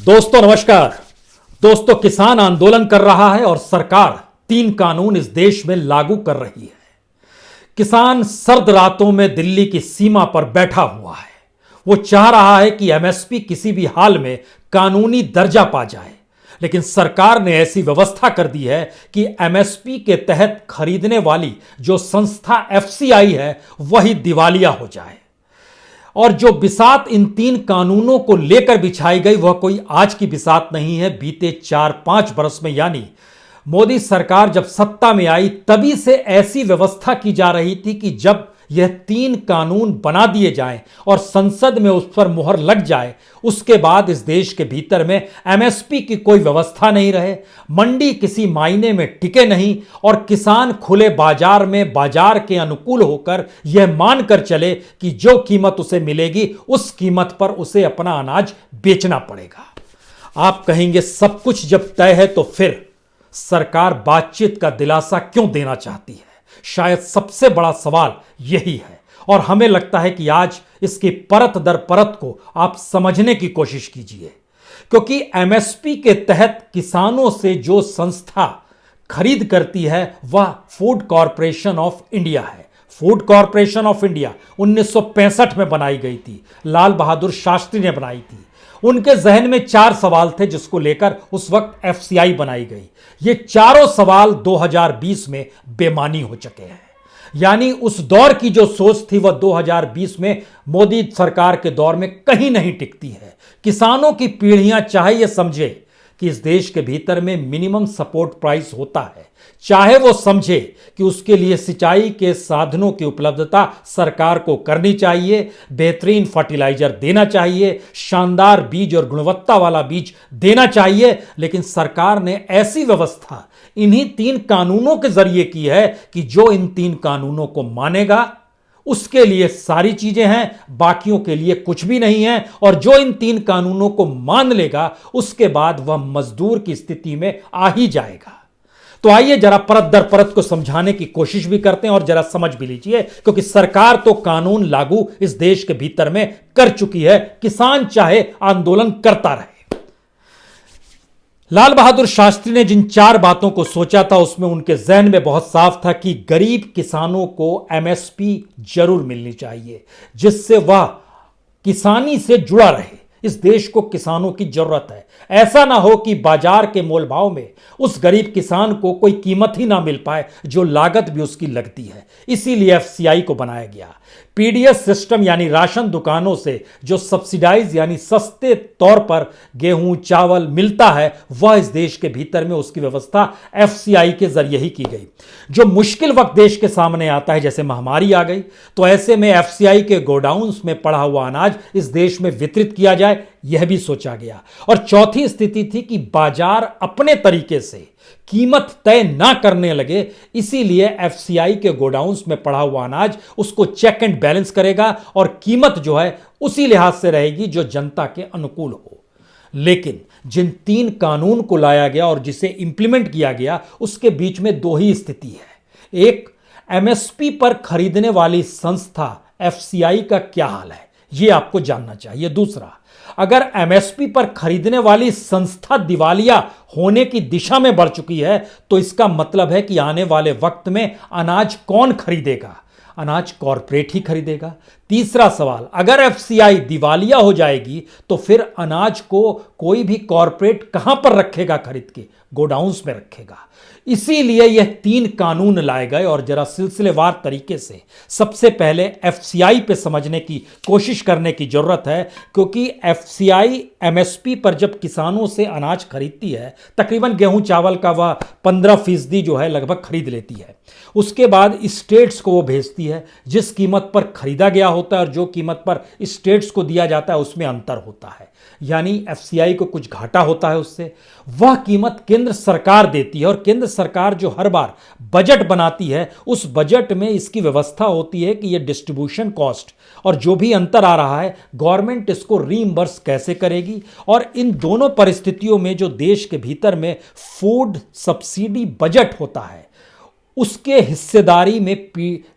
दोस्तों नमस्कार। दोस्तों, किसान आंदोलन कर रहा है और सरकार 3 कानून इस देश में लागू कर रही है। किसान सर्द रातों में दिल्ली की सीमा पर बैठा हुआ है। वो चाह रहा है कि एमएसपी किसी भी हाल में कानूनी दर्जा पा जाए, लेकिन सरकार ने ऐसी व्यवस्था कर दी है कि एमएसपी के तहत खरीदने वाली जो संस्था एफसीआई है वही दिवालिया हो जाए। और जो बिसात इन 3 कानूनों को लेकर बिछाई गई वह कोई आज की बिसात नहीं है। बीते 4-5 बरस में, यानी मोदी सरकार जब सत्ता में आई तभी से ऐसी व्यवस्था की जा रही थी कि जब यह 3 कानून बना दिए जाएं और संसद में उस पर मुहर लग जाए, उसके बाद इस देश के भीतर में एमएसपी की कोई व्यवस्था नहीं रहे, मंडी किसी मायने में टिके नहीं और किसान खुले बाजार में बाजार के अनुकूल होकर यह मानकर चले कि जो कीमत उसे मिलेगी उस कीमत पर उसे अपना अनाज बेचना पड़ेगा। आप कहेंगे सब कुछ जब तय है तो फिर सरकार बातचीत का दिलासा क्यों देना चाहती है? शायद सबसे बड़ा सवाल यही है और हमें लगता है कि आज इसकी परत दर परत को आप समझने की कोशिश कीजिए, क्योंकि एमएसपी के तहत किसानों से जो संस्था खरीद करती है वह फूड कॉरपोरेशन ऑफ इंडिया है। फूड कॉरपोरेशन ऑफ इंडिया 1965 में बनाई गई थी, लाल बहादुर शास्त्री ने बनाई थी। उनके जहन में 4 सवाल थे जिसको लेकर उस वक्त एफसीआई बनाई गई। ये चारों सवाल 2020 में बेमानी हो चुके हैं। यानी उस दौर की जो सोच थी वह 2020 में मोदी सरकार के दौर में कहीं नहीं टिकती है। किसानों की पीढ़ियां चाहे ये समझे कि इस देश के भीतर में मिनिमम सपोर्ट प्राइस होता है, चाहे वो समझे कि उसके लिए सिंचाई के साधनों की उपलब्धता सरकार को करनी चाहिए, बेहतरीन फर्टिलाइजर देना चाहिए, शानदार बीज और गुणवत्ता वाला बीज देना चाहिए, लेकिन सरकार ने ऐसी व्यवस्था इन्हीं 3 कानूनों के जरिए की है कि जो इन 3 कानूनों को मानेगा उसके लिए सारी चीजें हैं, बाकियों के लिए कुछ भी नहीं है। और जो इन 3 कानूनों को मान लेगा उसके बाद वह मजदूर की स्थिति में आ ही जाएगा। तो आइए जरा परत दर परत को समझाने की कोशिश भी करते हैं और जरा समझ भी लीजिए, क्योंकि सरकार तो कानून लागू इस देश के भीतर में कर चुकी है, किसान चाहे आंदोलन करता रहे। लाल बहादुर शास्त्री ने जिन 4 बातों को सोचा था उसमें उनके जहन में बहुत साफ था कि गरीब किसानों को एमएसपी जरूर मिलनी चाहिए, जिससे वह किसानी से जुड़ा रहे। इस देश को किसानों की जरूरत है। ऐसा ना हो कि बाजार के मोल भाव में उस गरीब किसान को कोई कीमत ही ना मिल पाए जो लागत भी उसकी लगती है। इसीलिए एफसीआई को बनाया गया। पीडीएस सिस्टम यानी राशन दुकानों से जो सब्सिडाइज यानी सस्ते तौर पर गेहूं चावल मिलता है वह इस देश के भीतर में उसकी व्यवस्था एफसीआई के जरिए ही की गई। जो मुश्किल वक्त देश के सामने आता है, जैसे महामारी आ गई, तो ऐसे में एफसीआई के गोडाउन्स में पड़ा हुआ अनाज इस देश में वितरित किया जाए, यह भी सोचा गया। और चौथी स्थिति थी कि बाजार अपने तरीके से कीमत तय ना करने लगे, इसीलिए एफसीआई के गोडाउन्स में पड़ा हुआ अनाज उसको चेक एंड बैलेंस करेगा और कीमत जो है उसी लिहाज से रहेगी जो जनता के अनुकूल हो। लेकिन जिन 3 कानून को लाया गया और जिसे इंप्लीमेंट किया गया उसके बीच में 2 ही स्थिति है। एक, एमएसपी पर खरीदने वाली संस्था एफसीआई का क्या हाल है, यह आपको जानना चाहिए। दूसरा, अगर एमएसपी पर खरीदने वाली संस्था दिवालिया होने की दिशा में बढ़ चुकी है तो इसका मतलब है कि आने वाले वक्त में अनाज कौन खरीदेगा? अनाज कॉरपोरेट ही खरीदेगा। तीसरा सवाल, अगर एफसीआई दिवालिया हो जाएगी तो फिर अनाज को कोई भी कॉरपोरेट कहां पर रखेगा? खरीद के गोडाउन्स में रखेगा। इसीलिए यह 3 कानून लाए गए और जरा सिलसिलेवार तरीके से सबसे पहले एफसीआई पे समझने की कोशिश करने की जरूरत है, क्योंकि एफसीआई एमएसपी पर जब किसानों से अनाज खरीदती है, तकरीबन गेहूं चावल का वह 15% जो है लगभग खरीद लेती है। उसके बाद स्टेट्स को वो भेजती है। जिस कीमत पर खरीदा गया होता है और जो कीमत पर स्टेट्स को दिया जाता है उसमें अंतर होता है, यानी एफसीआई को कुछ घाटा होता है उससे। वह कीमत केंद्र सरकार देती है और केंद्र सरकार जो हर बार बजट बनाती है उस बजट में इसकी व्यवस्था होती है कि यह डिस्ट्रीब्यूशन कॉस्ट और जो भी अंतर आ रहा है गवर्नमेंट इसको रीइंबर्स कैसे करेगी। और इन दोनों परिस्थितियों में जो देश के भीतर में फूड सब्सिडी बजट होता है उसके हिस्सेदारी में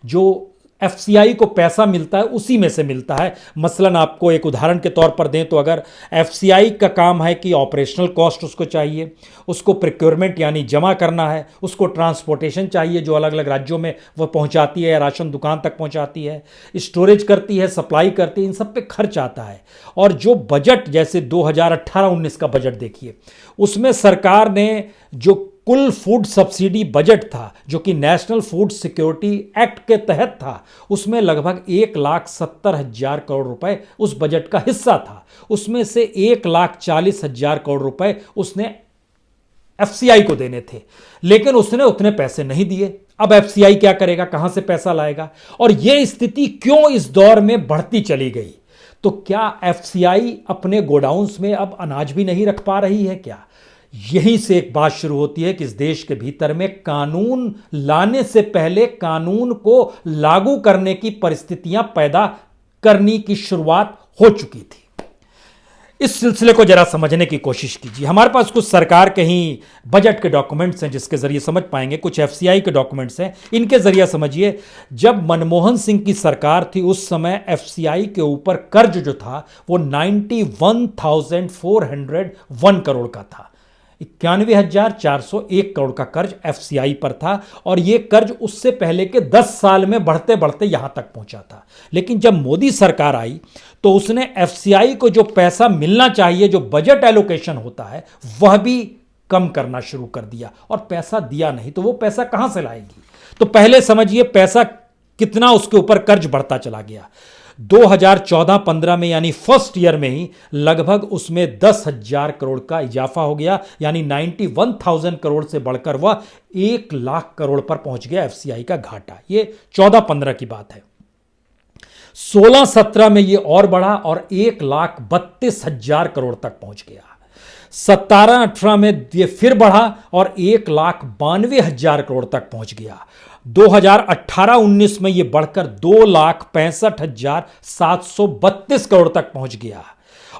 जो एफसीआई को पैसा मिलता है उसी में से मिलता है। मसलन आपको एक उदाहरण के तौर पर दें तो अगर एफसीआई का काम है कि ऑपरेशनल कॉस्ट उसको चाहिए, उसको प्रिक्योरमेंट यानी जमा करना है, उसको ट्रांसपोर्टेशन चाहिए जो अलग अलग राज्यों में वह पहुंचाती है, राशन दुकान तक पहुंचाती है, स्टोरेज करती है, सप्लाई करती है, इन सब पे खर्च आता है। और जो बजट जैसे 2018-19 का बजट देखिए, उसमें सरकार ने जो कुल फूड सब्सिडी बजट था जो कि नेशनल फूड सिक्योरिटी एक्ट के तहत था, उसमें लगभग 1,70,000 करोड़ रुपए उस बजट का हिस्सा था। उसमें से 1,40,000 करोड़ रुपए उसने एफसीआई को देने थे, लेकिन उसने उतने पैसे नहीं दिए। अब एफसीआई क्या करेगा, कहां से पैसा लाएगा? और यह स्थिति क्यों इस दौर में बढ़ती चली गई? तो क्या एफसीआई अपने गोडाउन्स में अब अनाज भी नहीं रख पा रही है क्या? यहीं से एक बात शुरू होती है कि इस देश के भीतर में कानून लाने से पहले कानून को लागू करने की परिस्थितियां पैदा करने की शुरुआत हो चुकी थी। इस सिलसिले को जरा समझने की कोशिश कीजिए। हमारे पास कुछ सरकार के ही बजट के डॉक्यूमेंट्स हैं जिसके जरिए समझ पाएंगे, कुछ एफसीआई के डॉक्यूमेंट्स हैं, इनके जरिए समझिए। जब मनमोहन सिंह की सरकार थी उस समय एफसीआई के ऊपर कर्ज जो था वो 91,401 करोड़ का था। 91,401 करोड़ का कर्ज एफसीआई पर था और यह कर्ज उससे पहले के 10 साल में बढ़ते बढ़ते यहां तक पहुंचा था। लेकिन जब मोदी सरकार आई तो उसने एफसीआई को जो पैसा मिलना चाहिए, जो बजट एलोकेशन होता है, वह भी कम करना शुरू कर दिया और पैसा दिया नहीं। तो वो पैसा कहां से लाएगी? तो पहले समझिए पैसा कितना उसके ऊपर कर्ज बढ़ता चला गया। 2014-15 में यानी फर्स्ट ईयर में ही लगभग उसमें 10,000 करोड़ का इजाफा हो गया, यानी 91,000 करोड़ से बढ़कर वह 1 लाख करोड़ पर पहुंच गया एफसीआई का घाटा। ये 14-15 की बात है। 16-17 में यह और बढ़ा और 1,32,000 करोड़ तक पहुंच गया। 17-18 में यह फिर बढ़ा और 1,92,000 करोड़ तक पहुंच गया। 2018-19 में यह बढ़कर 2,65,732 करोड़ तक पहुंच गया।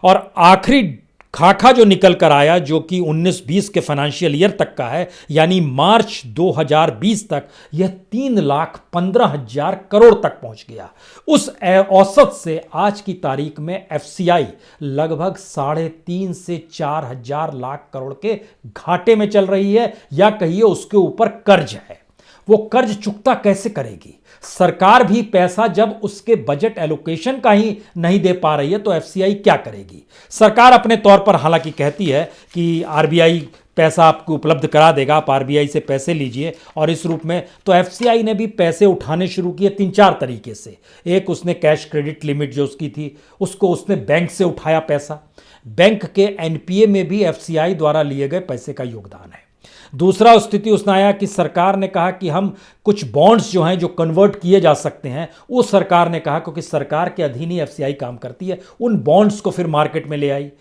और आखिरी खाका जो निकल कर आया, जो कि 19-20 के फाइनेंशियल ईयर तक का है, यानी मार्च 2020 तक, यह 3,15,000 करोड़ तक पहुंच गया। उस औसत से आज की तारीख में एफसीआई लगभग 3.5 से 4,000 लाख करोड़ के घाटे में चल रही है, या कहिए उसके ऊपर कर्ज है। वो कर्ज चुकता कैसे करेगी? सरकार भी पैसा जब उसके बजट एलोकेशन का ही नहीं दे पा रही है तो एफसीआई क्या करेगी? सरकार अपने तौर पर हालांकि कहती है कि आरबीआई पैसा आपको उपलब्ध करा देगा, आप आरबीआई से पैसे लीजिए, और इस रूप में तो एफसीआई ने भी पैसे उठाने शुरू किए 3-4 तरीके से। एक, उसने कैश क्रेडिट लिमिट जो उसकी थी उसको उसने बैंक से उठाया पैसा। बैंक के एनपीए में भी एफसीआई द्वारा लिए गए पैसे का योगदान है। दूसरा स्थिति उसने आया कि सरकार ने कहा कि हम कुछ बॉन्ड्स जो हैं जो कन्वर्ट किए जा सकते हैं, वो सरकार ने कहा, क्योंकि सरकार के अधीन ही एफसीआई काम करती है, उन बॉन्ड्स को फिर मार्केट में ले आई।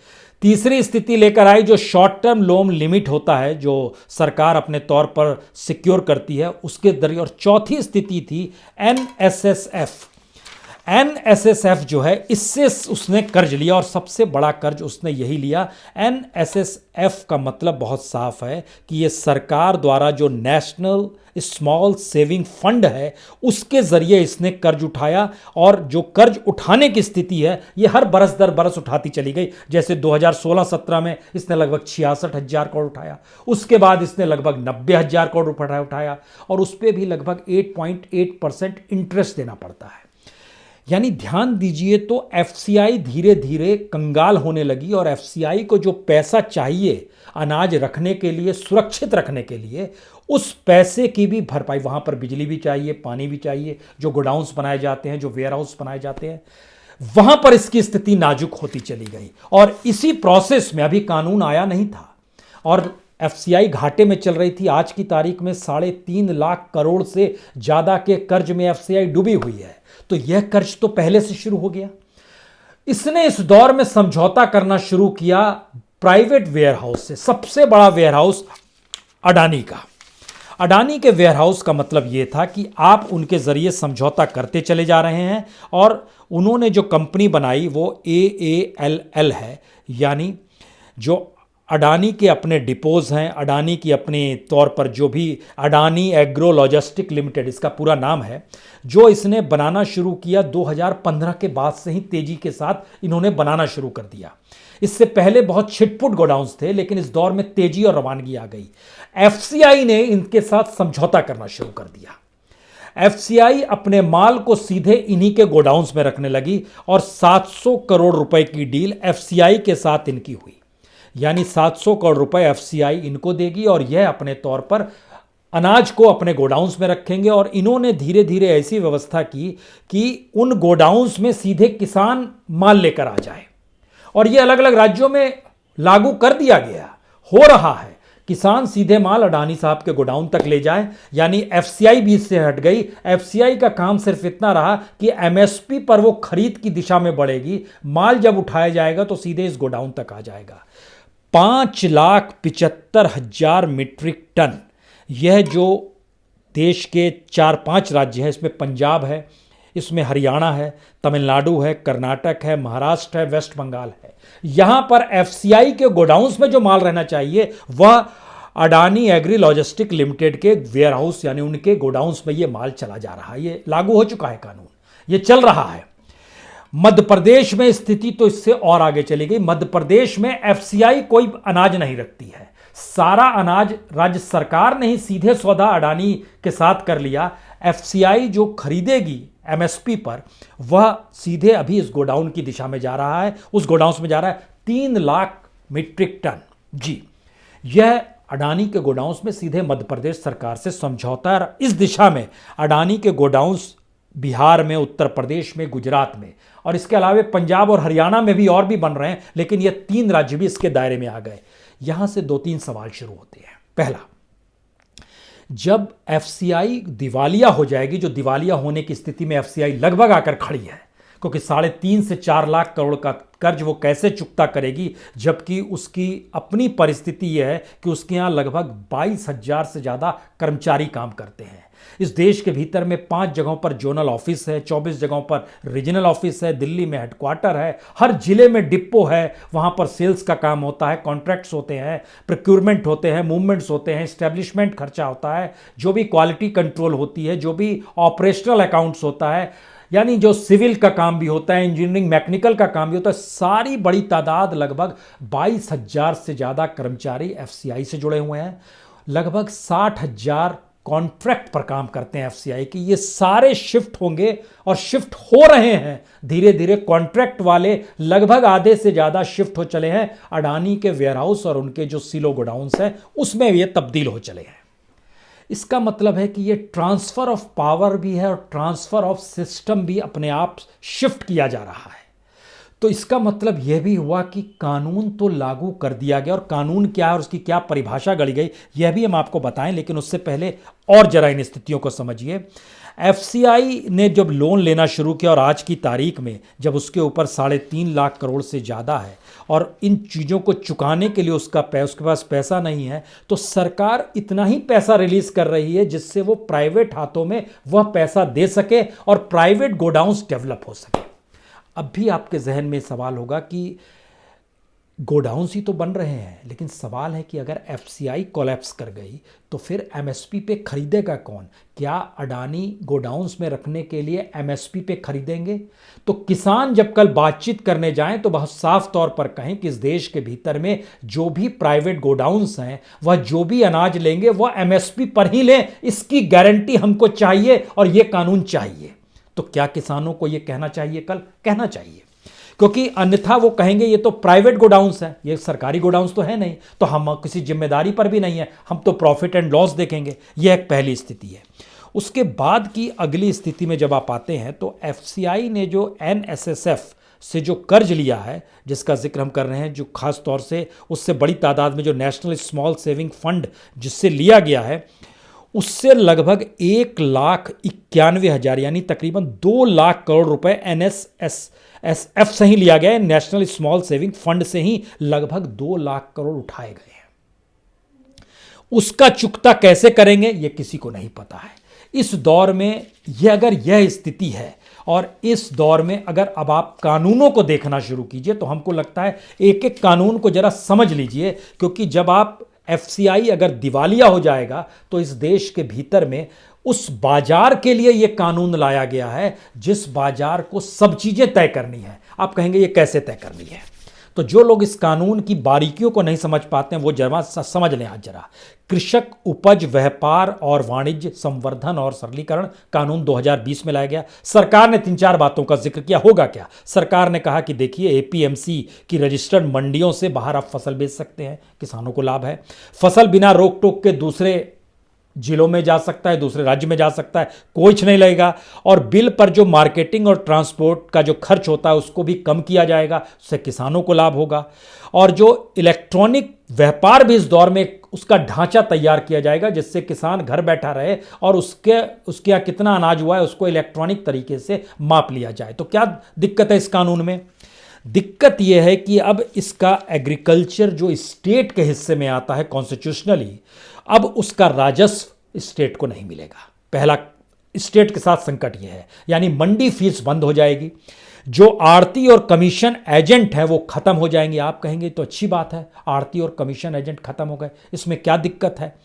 तीसरी स्थिति लेकर आई जो शॉर्ट टर्म लोन लिमिट होता है जो सरकार अपने तौर पर सिक्योर करती है, उसके जरिए। और चौथी स्थिति थी एनएसएसएफ। एनएसएसएफ जो है, इससे उसने कर्ज लिया और सबसे बड़ा कर्ज उसने यही लिया। एनएसएसएफ का मतलब बहुत साफ है कि ये सरकार द्वारा जो नेशनल स्मॉल सेविंग फंड है उसके जरिए इसने कर्ज उठाया, और जो कर्ज उठाने की स्थिति है ये हर बरस दर बरस उठाती चली गई। जैसे 2016-17 में इसने लगभग 66,000 करोड़ उठाया, उसके बाद इसने लगभग 90,000 करोड़ रुपया उठाया, और उस पर भी लगभग 8.8% इंटरेस्ट देना पड़ता है। यानी ध्यान दीजिए, तो एफसीआई धीरे धीरे कंगाल होने लगी, और एफसीआई को जो पैसा चाहिए अनाज रखने के लिए, सुरक्षित रखने के लिए, उस पैसे की भी भरपाई, वहां पर बिजली भी चाहिए, पानी भी चाहिए, जो गोडाउन्स बनाए जाते हैं, जो वेयर हाउस बनाए जाते हैं, वहां पर इसकी स्थिति नाजुक होती चली गई। और इसी प्रोसेस में अभी कानून आया नहीं था और एफसीआई घाटे में चल रही थी। आज की तारीख में 3.5 लाख करोड़ से ज्यादा के कर्ज में एफसीआई डूबी हुई है। तो यह कर्ज तो पहले से शुरू हो गया। इसने इस दौर में समझौता करना शुरू किया प्राइवेट वेयरहाउस से। सबसे बड़ा वेयरहाउस अडानी का। अडानी के वेयरहाउस का मतलब यह था कि आप उनके जरिए समझौता करते चले जा रहे हैं, और उन्होंने जो कंपनी बनाई वो AALL है, यानी जो अडानी के अपने डिपोज हैं, अडानी की अपने तौर पर जो भी अडानी एग्रो लॉजिस्टिक लिमिटेड इसका पूरा नाम है, जो इसने बनाना शुरू किया 2015 के बाद से ही तेजी के साथ इन्होंने बनाना शुरू कर दिया। इससे पहले बहुत छिटपुट गोडाउन्स थे, लेकिन इस दौर में तेजी और रवानगी आ गई। एफसीआई ने इनके साथ समझौता करना शुरू कर दिया। एफसीआई अपने माल को सीधे इन्हीं के गोडाउन्स में रखने लगी और 700 करोड़ रुपए की डील एफसीआई के साथ इनकी हुई। यानी 700 करोड़ रुपए एफसीआई इनको देगी और यह अपने तौर पर अनाज को अपने गोडाउन्स में रखेंगे। और इन्होंने धीरे धीरे ऐसी व्यवस्था की कि उन गोडाउन्स में सीधे किसान माल लेकर आ जाए, और यह अलग अलग राज्यों में लागू कर दिया गया, हो रहा है। किसान सीधे माल अडानी साहब के गोडाउन तक ले जाए, यानी एफसीआई भी इससे हट गई। एफसीआई का काम सिर्फ इतना रहा कि एमएसपी पर वो खरीद की दिशा में बढ़ेगी, माल जब उठाया जाएगा तो सीधे इस गोडाउन तक आ जाएगा। 5,75,000 मीट्रिक टन, यह जो देश के 4-5 राज्य हैं, इसमें पंजाब है, इसमें हरियाणा है, तमिलनाडु है, कर्नाटक है, महाराष्ट्र है, वेस्ट बंगाल है, यहां पर एफसीआई के गोडाउन्स में जो माल रहना चाहिए वह अडानी एग्री लॉजिस्टिक लिमिटेड के वेयरहाउस यानी उनके गोडाउन्स में यह माल चला जा रहा है। यह लागू हो चुका है कानून, यह चल रहा है। मध्य प्रदेश में स्थिति तो इससे और आगे चली गई। मध्य प्रदेश में एफसीआई कोई अनाज नहीं रखती है, सारा अनाज राज्य सरकार ने ही सीधे सौदा अडानी के साथ कर लिया। एफसीआई जो खरीदेगी एमएसपी पर, वह सीधे अभी इस गोडाउन की दिशा में जा रहा है, उस गोडाउन में जा रहा है 3 लाख मीट्रिक टन। जी, यह अडानी के गोडाउन्स में सीधे मध्य प्रदेश सरकार से समझौता है। इस दिशा में अडानी के गोडाउन्स बिहार में, उत्तर प्रदेश में, गुजरात में, और इसके अलावा पंजाब और हरियाणा में भी और भी बन रहे हैं, लेकिन ये 3 राज्य भी इसके दायरे में आ गए। यहां से 2-3 सवाल शुरू होते हैं। पहला, जब एफसीआई दिवालिया हो जाएगी, जो दिवालिया होने की स्थिति में एफसीआई लगभग आकर खड़ी है, क्योंकि 3.5 से 4 लाख करोड़ का कर्ज वो कैसे चुकता करेगी, जबकि उसकी अपनी परिस्थिति यह है कि उसके यहाँ लगभग 22,000 से ज़्यादा कर्मचारी काम करते हैं। इस देश के भीतर में 5 जगहों पर जोनल ऑफिस है, 24 जगहों पर रीजनल ऑफिस है, दिल्ली में हेडक्वार्टर है, हर जिले में डिपो है, वहाँ पर सेल्स का काम होता है, कॉन्ट्रैक्ट्स होते हैं, प्रोक्योरमेंट होते हैं, मूवमेंट्स होते हैं, एस्टेब्लिशमेंट खर्चा होता है, जो भी क्वालिटी कंट्रोल होती है, जो भी ऑपरेशनल अकाउंट्स होता है, यानी जो सिविल का काम भी होता है, इंजीनियरिंग मैकेनिकल का काम भी होता है, सारी बड़ी तादाद लगभग 22,000 से ज़्यादा कर्मचारी एफसीआई से जुड़े हुए हैं। लगभग 60,000 कॉन्ट्रैक्ट पर काम करते हैं एफसीआई की। ये सारे शिफ्ट होंगे और शिफ्ट हो रहे हैं धीरे धीरे। कॉन्ट्रैक्ट वाले लगभग आधे से ज़्यादा शिफ्ट हो चले हैं अडानी के वेयरहाउस और उनके जो सिलो गोडाउन्स हैं उसमें ये तब्दील हो चले हैं। इसका मतलब है कि ये ट्रांसफ़र ऑफ पावर भी है और ट्रांसफ़र ऑफ सिस्टम भी अपने आप शिफ्ट किया जा रहा है। तो इसका मतलब यह भी हुआ कि कानून तो लागू कर दिया गया, और कानून क्या है और उसकी क्या परिभाषा गढ़ी गई यह भी हम आपको बताएं, लेकिन उससे पहले और जरा इन स्थितियों को समझिए। एफसीआई ने जब लोन लेना शुरू किया और आज की तारीख में जब उसके ऊपर 3.5 लाख करोड़ से ज़्यादा है और इन चीज़ों को चुकाने के लिए उसके पास पैसा नहीं है, तो सरकार इतना ही पैसा रिलीज कर रही है जिससे वो प्राइवेट हाथों में वह पैसा दे सके और प्राइवेट गोडाउन्स डेवलप हो सके। अब भी आपके जहन में सवाल होगा कि गोडाउन्स ही तो बन रहे हैं, लेकिन सवाल है कि अगर एफसीआई कोलैप्स कर गई तो फिर एमएसपी पे खरीदेगा कौन? क्या अडानी गोडाउन्स में रखने के लिए एमएसपी पे खरीदेंगे? तो किसान जब कल बातचीत करने जाएं तो बहुत साफ तौर पर कहें कि इस देश के भीतर में जो भी प्राइवेट गोडाउन्स हैं वह जो भी अनाज लेंगे वह एमएसपी पर ही लें, इसकी गारंटी हमको चाहिए और यह कानून चाहिए। तो क्या किसानों को यह कहना चाहिए? कल कहना चाहिए, क्योंकि अन्यथा वो कहेंगे ये तो प्राइवेट गोडाउन्स हैं, ये सरकारी गोडाउन्स तो है नहीं, तो हम किसी जिम्मेदारी पर भी नहीं है, हम तो प्रॉफिट एंड लॉस देखेंगे। यह एक पहली स्थिति है। उसके बाद की अगली स्थिति में जब आप आते हैं तो एफसीआई ने जो एनएसएसएफ से जो कर्ज लिया है, जिसका जिक्र हम कर रहे हैं, जो खास तौर से उससे बड़ी तादाद में जो नेशनल स्मॉल सेविंग फंड जिससे लिया गया है, उससे लगभग 1,91,000 यानी तकरीबन 2 लाख करोड़ रुपए एनएसएसएफ से ही लिया गया है। नेशनल स्मॉल सेविंग फंड से ही लगभग 2 लाख करोड़ उठाए गए हैं। उसका चुकता कैसे करेंगे ये किसी को नहीं पता है। इस दौर में अगर यह स्थिति है और इस दौर में अगर अब आप कानूनों को देखना शुरू कीजिए तो हमको लगता है एक एक कानून को जरा समझ लीजिए, क्योंकि जब आप एफसीआई अगर दिवालिया हो जाएगा तो इस देश के भीतर में उस बाजार के लिए यह कानून लाया गया है जिस बाजार को सब चीजें तय करनी है। आप कहेंगे ये कैसे तय करनी है? तो जो लोग इस कानून की बारीकियों को नहीं समझ पाते हैं वो जरा समझ लें। आज जरा कृषक उपज व्यापार और वाणिज्य संवर्धन और सरलीकरण कानून 2020 में लाया गया। सरकार ने 3-4 बातों का जिक्र किया। होगा क्या? सरकार ने कहा कि देखिए एपीएमसी की रजिस्टर्ड मंडियों से बाहर आप फसल बेच सकते हैं, किसानों को लाभ है। फसल बिना रोक टोक के दूसरे जिलों में जा सकता है, दूसरे राज्य में जा सकता है, कुछ नहीं लगेगा। और बिल पर जो मार्केटिंग और ट्रांसपोर्ट का जो खर्च होता है उसको भी कम किया जाएगा, उससे किसानों को लाभ होगा। और जो इलेक्ट्रॉनिक व्यापार भी इस दौर में उसका ढांचा तैयार किया जाएगा जिससे किसान घर बैठा रहे और उसके यहाँ कितना अनाज हुआ है उसको इलेक्ट्रॉनिक तरीके से माप लिया जाए। तो क्या दिक्कत है इस कानून में? दिक्कत यह है कि अब इसका एग्रीकल्चर जो स्टेट के हिस्से में आता है कॉन्स्टिट्यूशनली, अब उसका राजस्व स्टेट को नहीं मिलेगा। पहला स्टेट के साथ संकट यह है, यानी मंडी फीस बंद हो जाएगी। जो आड़ती और कमीशन एजेंट है वो खत्म हो जाएंगे। आप कहेंगे तो अच्छी बात है, आड़ती और कमीशन एजेंट खत्म हो गए, इसमें क्या दिक्कत है?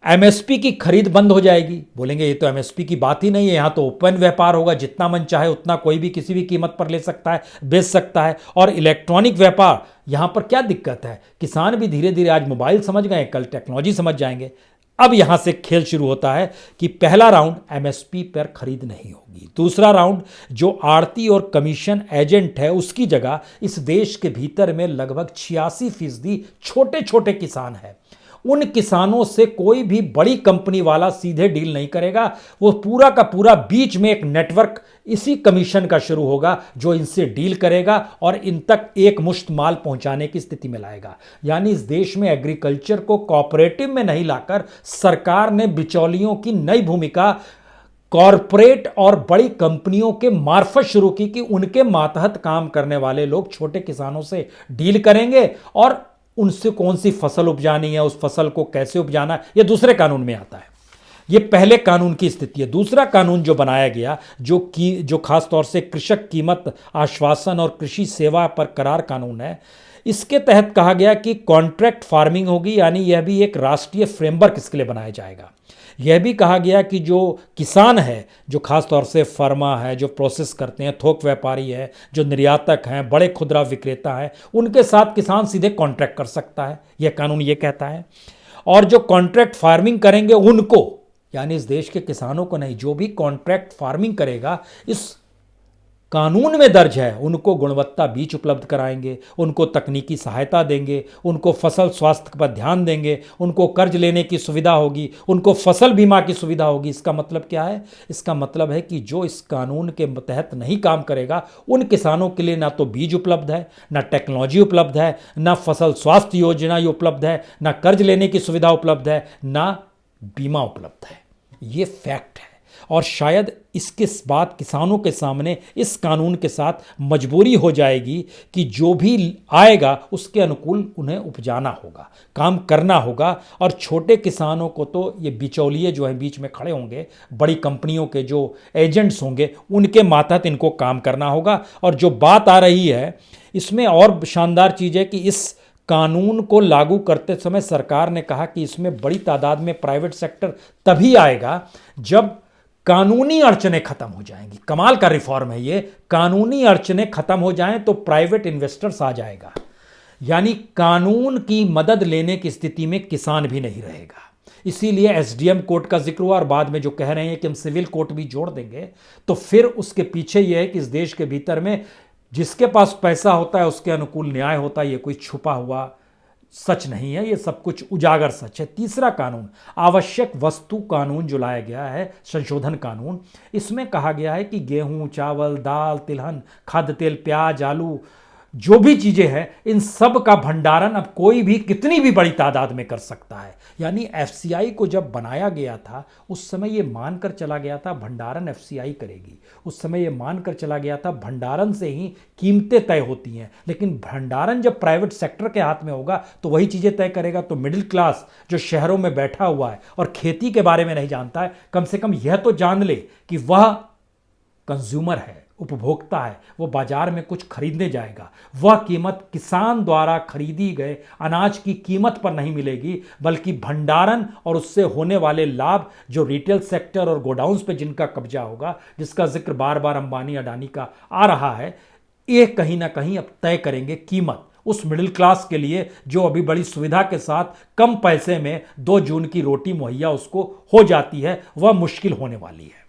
एमएसपी की खरीद बंद हो जाएगी। बोलेंगे ये तो एमएसपी की बात ही नहीं है, यहां तो ओपन व्यापार होगा, जितना मन चाहे उतना कोई भी किसी भी कीमत पर ले सकता है, बेच सकता है। और इलेक्ट्रॉनिक व्यापार, यहां पर क्या दिक्कत है? किसान भी धीरे धीरे आज मोबाइल समझ गए, कल टेक्नोलॉजी समझ जाएंगे। अब यहां से खेल शुरू होता है कि पहला राउंड एमएसपी पर खरीद नहीं होगी। दूसरा राउंड जो आड़ती और कमीशन एजेंट है उसकी जगह इस देश के भीतर में लगभग 86% छोटे छोटे किसान है। उन किसानों से कोई भी बड़ी कंपनी वाला सीधे डील नहीं करेगा, वो पूरा का पूरा बीच में एक नेटवर्क इसी कमीशन का शुरू होगा जो इनसे डील करेगा और इन तक एक मुश्त माल पहुंचाने की स्थिति में लाएगा। यानी इस देश में एग्रीकल्चर को कोऑपरेटिव में नहीं लाकर सरकार ने बिचौलियों की नई भूमिका कॉरपोरेट और बड़ी कंपनियों के मार्फत शुरू की कि उनके मातहत काम करने वाले लोग छोटे किसानों से डील करेंगे और उनसे कौन सी फसल उपजानी है, उस फसल को कैसे उपजाना है, यह दूसरे कानून में आता है। यह पहले कानून की स्थिति है। दूसरा कानून जो बनाया गया जो खास तौर से कृषक कीमत आश्वासन और कृषि सेवा पर करार कानून है, इसके तहत कहा गया कि कॉन्ट्रैक्ट फार्मिंग होगी, यानी यह भी एक राष्ट्रीय फ्रेमवर्क इसके लिए बनाया जाएगा। यह भी कहा गया कि जो किसान है, जो खास तौर से फर्मा है, जो प्रोसेस करते हैं, थोक व्यापारी है, जो निर्यातक हैं, बड़े खुदरा विक्रेता हैं, उनके साथ किसान सीधे कॉन्ट्रैक्ट कर सकता है, यह कानून ये कहता है। और जो कॉन्ट्रैक्ट फार्मिंग करेंगे उनको, यानी इस देश के किसानों को नहीं, जो भी कॉन्ट्रैक्ट फार्मिंग करेगा इस कानून में दर्ज है, उनको गुणवत्ता बीज उपलब्ध कराएंगे, उनको तकनीकी सहायता देंगे, उनको फसल स्वास्थ्य पर ध्यान देंगे, उनको कर्ज लेने की सुविधा होगी, उनको फसल बीमा की सुविधा होगी। इसका मतलब क्या है? इसका मतलब है कि जो इस कानून के तहत नहीं काम करेगा उन किसानों के लिए ना तो बीज उपलब्ध है, ना टेक्नोलॉजी उपलब्ध है, ना फसल स्वास्थ्य योजना उपलब्ध है, ना कर्ज लेने की सुविधा उपलब्ध है, ना बीमा उपलब्ध है। ये फैक्ट है। और शायद इसके बाद किसानों के सामने इस कानून के साथ मजबूरी हो जाएगी कि जो भी आएगा उसके अनुकूल उन्हें उपजाना होगा, काम करना होगा। और छोटे किसानों को तो ये बिचौलिए जो हैं बीच में खड़े होंगे, बड़ी कंपनियों के जो एजेंट्स होंगे, उनके मातहत इनको काम करना होगा। और जो बात आ रही है इसमें और शानदार चीज़ है कि इस कानून को लागू करते समय सरकार ने कहा कि इसमें बड़ी तादाद में प्राइवेट सेक्टर तभी आएगा जब कानूनी अड़चनें खत्म हो जाएंगी। कमाल का रिफॉर्म है ये। कानूनी अड़चनें खत्म हो जाएं तो प्राइवेट इन्वेस्टर्स आ जाएगा, यानी कानून की मदद लेने की स्थिति में किसान भी नहीं रहेगा। इसीलिए एसडीएम कोर्ट का जिक्र हुआ और बाद में जो कह रहे हैं कि हम सिविल कोर्ट भी जोड़ देंगे, तो फिर उसके पीछे यह है कि इस देश के भीतर में जिसके पास पैसा होता है उसके अनुकूल न्याय होता है। ये कोई छुपा हुआ सच नहीं है, ये सब कुछ उजागर सच है। तीसरा कानून आवश्यक वस्तु कानून जो लाया गया है, संशोधन कानून, इसमें कहा गया है कि गेहूं, चावल, दाल, तिलहन, खाद्य तेल, प्याज, आलू, जो भी चीजें हैं, इन सब का भंडारण अब कोई भी कितनी भी बड़ी तादाद में कर सकता है। यानी एफसीआई को जब बनाया गया था उस समय ये मानकर चला गया था भंडारण एफसीआई करेगी। उस समय ये मानकर चला गया था भंडारण से ही कीमतें तय होती हैं। लेकिन भंडारण जब प्राइवेट सेक्टर के हाथ में होगा तो वही चीजें तय करेगा। तो मिडिल क्लास जो शहरों में बैठा हुआ है और खेती के बारे में नहीं जानता है, कम से कम यह तो जान ले कि वह कंज्यूमर है, उपभोक्ता है, वो बाजार में कुछ खरीदने जाएगा, वह कीमत किसान द्वारा खरीदी गए अनाज की कीमत पर नहीं मिलेगी, बल्कि भंडारण और उससे होने वाले लाभ जो रिटेल सेक्टर और गोडाउन्स पे जिनका कब्जा होगा, जिसका जिक्र बार बार अंबानी अडानी का आ रहा है, ये कहीं ना कहीं अब तय करेंगे कीमत उस मिडिल क्लास के लिए जो अभी बड़ी सुविधा के साथ कम पैसे में 2 जून की रोटी मुहैया उसको हो जाती है, वह मुश्किल होने वाली है।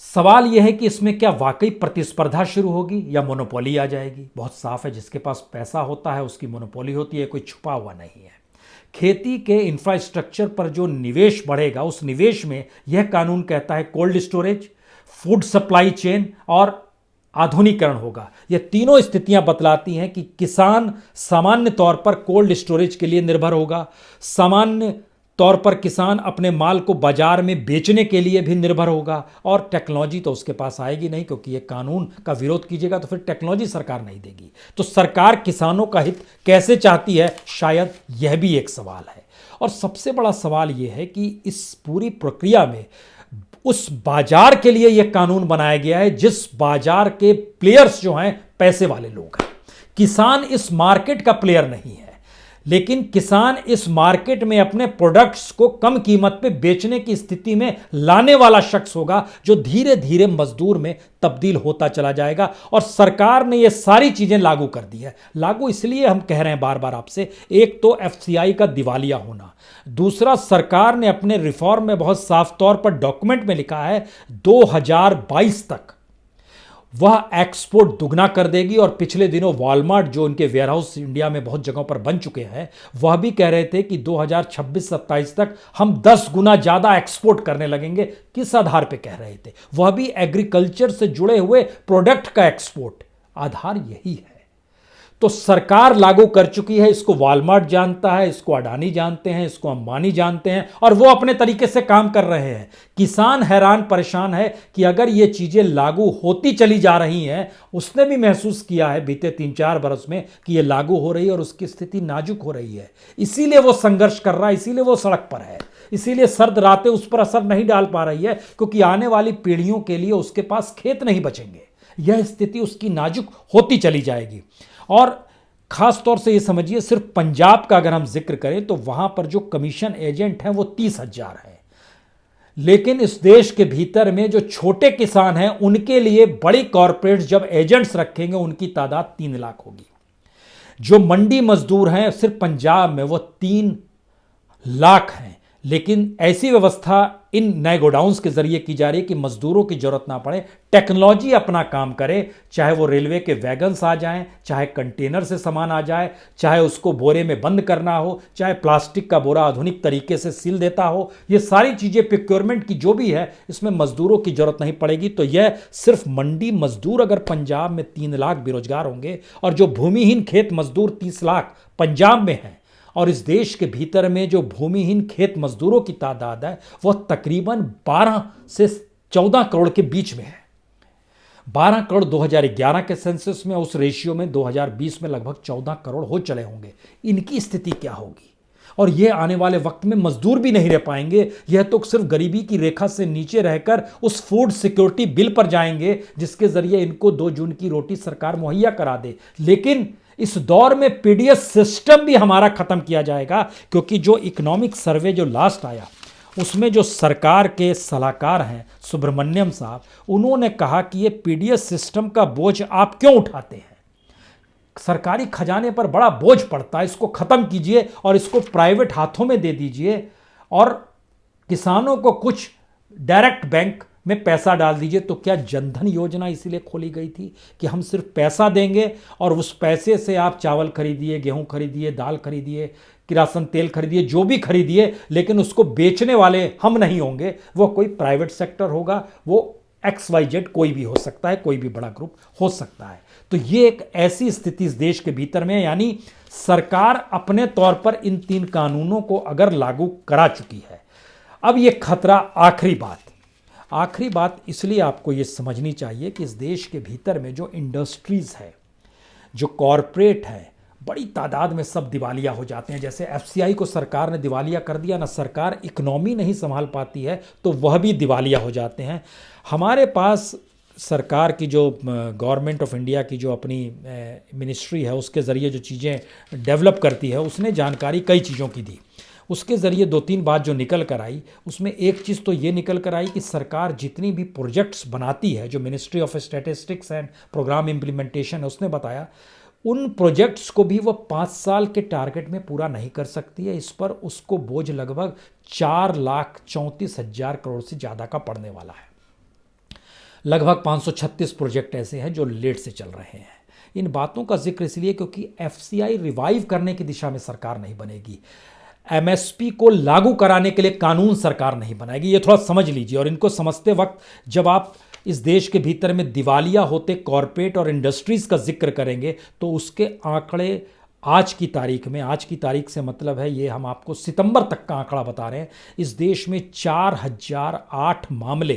सवाल यह है कि इसमें क्या वाकई प्रतिस्पर्धा शुरू होगी या मोनोपोली आ जाएगी। बहुत साफ है, जिसके पास पैसा होता है उसकी मोनोपोली होती है, कोई छुपा हुआ नहीं है। खेती के इंफ्रास्ट्रक्चर पर जो निवेश बढ़ेगा, उस निवेश में यह कानून कहता है cold storage, food supply chain और आधुनिकीकरण होगा। ये तीनों स्थितियां बतलाती हैं कि किसान सामान्य तौर पर कोल्ड स्टोरेज के लिए निर्भर होगा, सामान्य तौर पर किसान अपने माल को बाजार में बेचने के लिए भी निर्भर होगा, और टेक्नोलॉजी तो उसके पास आएगी नहीं, क्योंकि ये कानून का विरोध कीजिएगा तो फिर टेक्नोलॉजी सरकार नहीं देगी। तो सरकार किसानों का हित कैसे चाहती है, शायद यह भी एक सवाल है। और सबसे बड़ा सवाल यह है कि इस पूरी प्रक्रिया में उस बाजार के लिए यह कानून बनाया गया है जिस बाजार के प्लेयर्स जो हैं पैसे वाले लोग हैं। किसान इस मार्केट का प्लेयर नहीं है, लेकिन किसान इस मार्केट में अपने प्रोडक्ट्स को कम कीमत पे बेचने की स्थिति में लाने वाला शख्स होगा, जो धीरे धीरे मजदूर में तब्दील होता चला जाएगा। और सरकार ने ये सारी चीजें लागू कर दी है। लागू इसलिए हम कह रहे हैं बार बार आपसे, एक तो एफसीआई का दिवालिया होना, दूसरा सरकार ने अपने रिफॉर्म में बहुत साफ तौर पर डॉक्यूमेंट में लिखा है 2022 तक वह एक्सपोर्ट दुगना कर देगी। और पिछले दिनों वॉलमार्ट जो उनके वेयरहाउस इंडिया में बहुत जगहों पर बन चुके हैं, वह भी कह रहे थे कि 2026-27 तक हम 10 गुना ज्यादा एक्सपोर्ट करने लगेंगे। किस आधार पे कह रहे थे? वह भी एग्रीकल्चर से जुड़े हुए प्रोडक्ट का एक्सपोर्ट। आधार यही है। तो सरकार लागू कर चुकी है, इसको वॉलमार्ट जानता है, इसको अडानी जानते हैं, इसको अंबानी जानते हैं, और वो अपने तरीके से काम कर रहे हैं। किसान हैरान परेशान है कि अगर ये चीजें लागू होती चली जा रही हैं, उसने भी महसूस किया है बीते 3-4 बरस में कि ये लागू हो रही है और उसकी स्थिति नाजुक हो रही है। इसीलिए वो संघर्ष कर रहा है, इसीलिए वो सड़क पर है, इसीलिए सर्द रातें उस पर असर नहीं डाल पा रही है, क्योंकि आने वाली पीढ़ियों के लिए उसके पास खेत नहीं बचेंगे। यह स्थिति उसकी नाजुक होती चली जाएगी। और खास तौर से ये समझिए, सिर्फ पंजाब का अगर हम जिक्र करें तो वहां पर जो कमीशन एजेंट हैं वो 30,000 हैं, लेकिन इस देश के भीतर में जो छोटे किसान हैं उनके लिए बड़ी कॉरपोरेट्स जब एजेंट्स रखेंगे उनकी तादाद 3 लाख होगी। जो मंडी मजदूर हैं सिर्फ पंजाब में वो 3 लाख हैं, लेकिन ऐसी व्यवस्था इन नए गोडाउन्स के जरिए की जा रही है कि मजदूरों की जरूरत ना पड़े, टेक्नोलॉजी अपना काम करे। चाहे वो रेलवे के वैगन्स आ जाएं, चाहे कंटेनर से सामान आ जाए, चाहे उसको बोरे में बंद करना हो, चाहे प्लास्टिक का बोरा आधुनिक तरीके से सील देता हो, ये सारी चीजें प्रोक्योरमेंट की जो भी है, इसमें मजदूरों की जरूरत नहीं पड़ेगी। तो यह सिर्फ मंडी मजदूर अगर पंजाब में 3 लाख बेरोजगार होंगे, और जो भूमिहीन खेत मजदूर 30 लाख पंजाब में हैं, और इस देश के भीतर में जो भूमिहीन खेत मजदूरों की तादाद है वह तकरीबन 12 से 14 करोड़ के बीच में है। 12 करोड़ 2011 के सेंसस में, उस रेशियो में 2020 में लगभग 14 करोड़ हो चले होंगे। इनकी स्थिति क्या होगी? और ये आने वाले वक्त में मजदूर भी नहीं रह पाएंगे, यह तो सिर्फ गरीबी की रेखा से नीचे रहकर उस फूड सिक्योरिटी बिल पर जाएंगे जिसके जरिए इनको 2 जून की रोटी सरकार मुहैया करा दे। लेकिन इस दौर में पीडीएस सिस्टम भी हमारा खत्म किया जाएगा, क्योंकि जो इकोनॉमिक सर्वे जो लास्ट आया उसमें जो सरकार के सलाहकार हैं सुब्रमण्यम साहब, उन्होंने कहा कि ये पीडीएस सिस्टम का बोझ आप क्यों उठाते हैं? सरकारी खजाने पर बड़ा बोझ पड़ता है, इसको खत्म कीजिए और इसको प्राइवेट हाथों में दे दीजिए, और किसानों को कुछ डायरेक्ट बैंक में पैसा डाल दीजिए। तो क्या जनधन योजना इसीलिए खोली गई थी कि हम सिर्फ पैसा देंगे और उस पैसे से आप चावल खरीदिए, गेहूं खरीदिए, दाल खरीदिए, किरासन तेल खरीदिए, जो भी खरीदिए, लेकिन उसको बेचने वाले हम नहीं होंगे, वो कोई प्राइवेट सेक्टर होगा, वो XYZ कोई भी हो सकता है, कोई भी बड़ा ग्रुप हो सकता है। तो ये एक ऐसी स्थिति इस देश के भीतर में, यानी सरकार अपने तौर पर इन 3 कानूनों को अगर लागू करा चुकी है। अब ये खतरा, आखिरी बात इसलिए आपको ये समझनी चाहिए कि इस देश के भीतर में जो इंडस्ट्रीज है, जो कॉरपोरेट है, बड़ी तादाद में सब दिवालिया हो जाते हैं। जैसे एफसीआई को सरकार ने दिवालिया कर दिया ना, सरकार इकोनॉमी नहीं संभाल पाती है तो वह भी दिवालिया हो जाते हैं। हमारे पास सरकार की जो गवर्नमेंट ऑफ इंडिया की जो अपनी मिनिस्ट्री है उसके ज़रिए जो चीज़ें डेवलप करती है, उसने जानकारी कई चीज़ों की दी। उसके ज़रिए 2-3 बात जो निकल कर आई, उसमें एक चीज़ तो ये निकल कर आई कि सरकार जितनी भी प्रोजेक्ट्स बनाती है, जो ministry of statistics and programme implementation है उसने बताया, उन प्रोजेक्ट्स को भी वह 5 साल के टारगेट में पूरा नहीं कर सकती है। इस पर उसको बोझ लगभग 4,34,000 करोड़ से ज़्यादा का पड़ने वाला है। लगभग 536 प्रोजेक्ट ऐसे हैं जो लेट से चल रहे हैं। इन बातों का जिक्र इसलिए क्योंकि एफसीआई रिवाइव करने की दिशा में सरकार नहीं बनेगी, एमएसपी को लागू कराने के लिए कानून सरकार नहीं बनाएगी। ये थोड़ा समझ लीजिए। और इनको समझते वक्त जब आप इस देश के भीतर में दिवालिया होते कॉरपोरेट और इंडस्ट्रीज का जिक्र करेंगे तो उसके आंकड़े आज की तारीख में, आज की तारीख से मतलब है ये हम आपको सितंबर तक का आंकड़ा बता रहे हैं, इस देश में 4008 मामले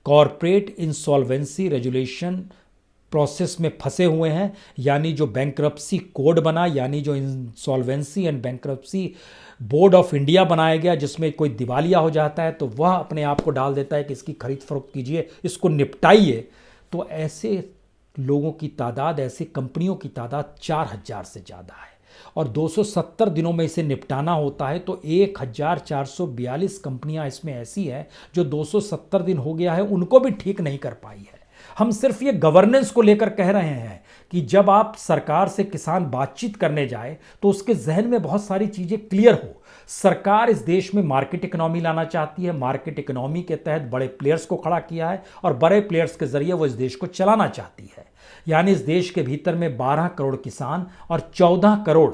कॉरपोरेट इंसॉल्वेंसी रेजुलेशन प्रोसेस में फंसे हुए हैं। यानी जो बैंक्रप्सी कोड बना, यानी जो insolvency and bankruptcy board of India बनाया गया, जिसमें कोई दिवालिया हो जाता है तो वह अपने आप को डाल देता है कि इसकी खरीद फरोख्त कीजिए, इसको निपटाइए। तो ऐसे लोगों की तादाद, ऐसी कंपनियों की तादाद 4000 से ज़्यादा है और 270 दिनों में इसे निपटाना होता है। तो 1442 कंपनियां इसमें ऐसी हैं जो 270 दिन हो गया है उनको भी ठीक नहीं कर पाई है। हम सिर्फ ये गवर्नेंस को लेकर कह रहे हैं कि जब आप सरकार से किसान बातचीत करने जाए तो उसके जहन में बहुत सारी चीज़ें क्लियर हो। सरकार इस देश में मार्केट इकोनॉमी लाना चाहती है, मार्केट इकोनॉमी के तहत बड़े प्लेयर्स को खड़ा किया है और बड़े प्लेयर्स के जरिए वो इस देश को चलाना चाहती है। यानी इस देश के भीतर में 12 करोड़ किसान और 14 करोड़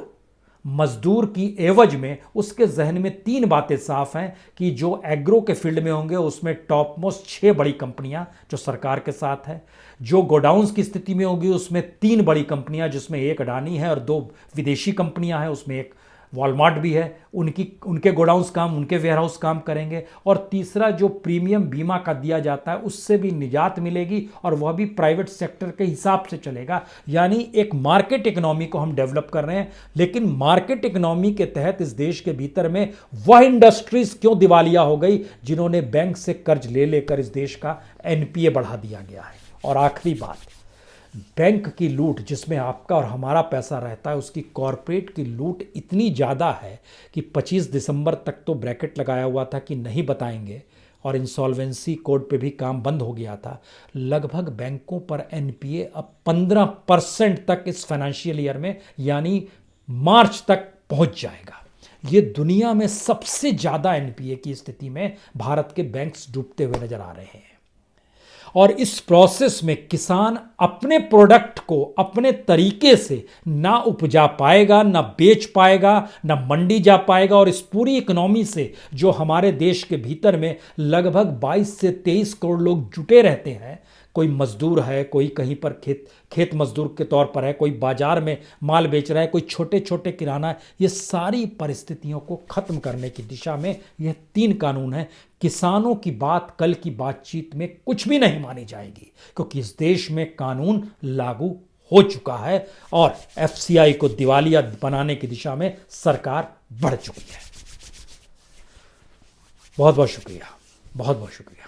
मजदूर की एवज में उसके जहन में 3 बातें साफ हैं कि जो एग्रो के फील्ड में होंगे उसमें टॉप मोस्ट 6 बड़ी कंपनियां जो सरकार के साथ है, जो गोडाउन्स की स्थिति में होगी उसमें 3 बड़ी कंपनियां जिसमें एक अडानी है और 2 विदेशी कंपनियां हैं, उसमें एक वॉलमार्ट भी है, उनके गोडाउन्स काम, उनके वेयरहाउस काम करेंगे। और तीसरा जो प्रीमियम बीमा का दिया जाता है उससे भी निजात मिलेगी और वह भी प्राइवेट सेक्टर के हिसाब से चलेगा। यानी एक मार्केट इकोनॉमी को हम डेवलप कर रहे हैं। लेकिन मार्केट इकोनॉमी के तहत इस देश के भीतर में वह इंडस्ट्रीज क्यों दिवालिया हो गई जिन्होंने बैंक से कर्ज ले लेकर इस देश का एनपीए बढ़ा दिया गया है। और आखिरी बात, बैंक की लूट जिसमें आपका और हमारा पैसा रहता है, उसकी कॉरपोरेट की लूट इतनी ज़्यादा है कि 25 दिसंबर तक तो ब्रैकेट लगाया हुआ था कि नहीं बताएंगे और इंसॉल्वेंसी कोड पे भी काम बंद हो गया था। लगभग बैंकों पर एनपीए अब 15% तक इस फाइनेंशियल ईयर में यानी मार्च तक पहुंच जाएगा। ये दुनिया में सबसे ज़्यादा एनपीए की स्थिति में भारत के बैंक्स डूबते हुए नजर आ रहे हैं। और इस प्रोसेस में किसान अपने प्रोडक्ट को अपने तरीके से ना उपजा पाएगा, ना बेच पाएगा, ना मंडी जा पाएगा। और इस पूरी इकोनॉमी से जो हमारे देश के भीतर में लगभग 22 से 23 करोड़ लोग जुटे रहते हैं, कोई मजदूर है, कोई कहीं पर खेत मजदूर के तौर पर है, कोई बाजार में माल बेच रहा है, कोई छोटे छोटे किराना, ये सारी परिस्थितियों को खत्म करने की दिशा में यह 3 कानून हैं। किसानों की बात कल की बातचीत में कुछ भी नहीं मानी जाएगी क्योंकि इस देश में कानून लागू हो चुका है और एफसीआई को दिवालिया बनाने की दिशा में सरकार बढ़ चुकी है। बहुत बहुत शुक्रिया, बहुत बहुत शुक्रिया।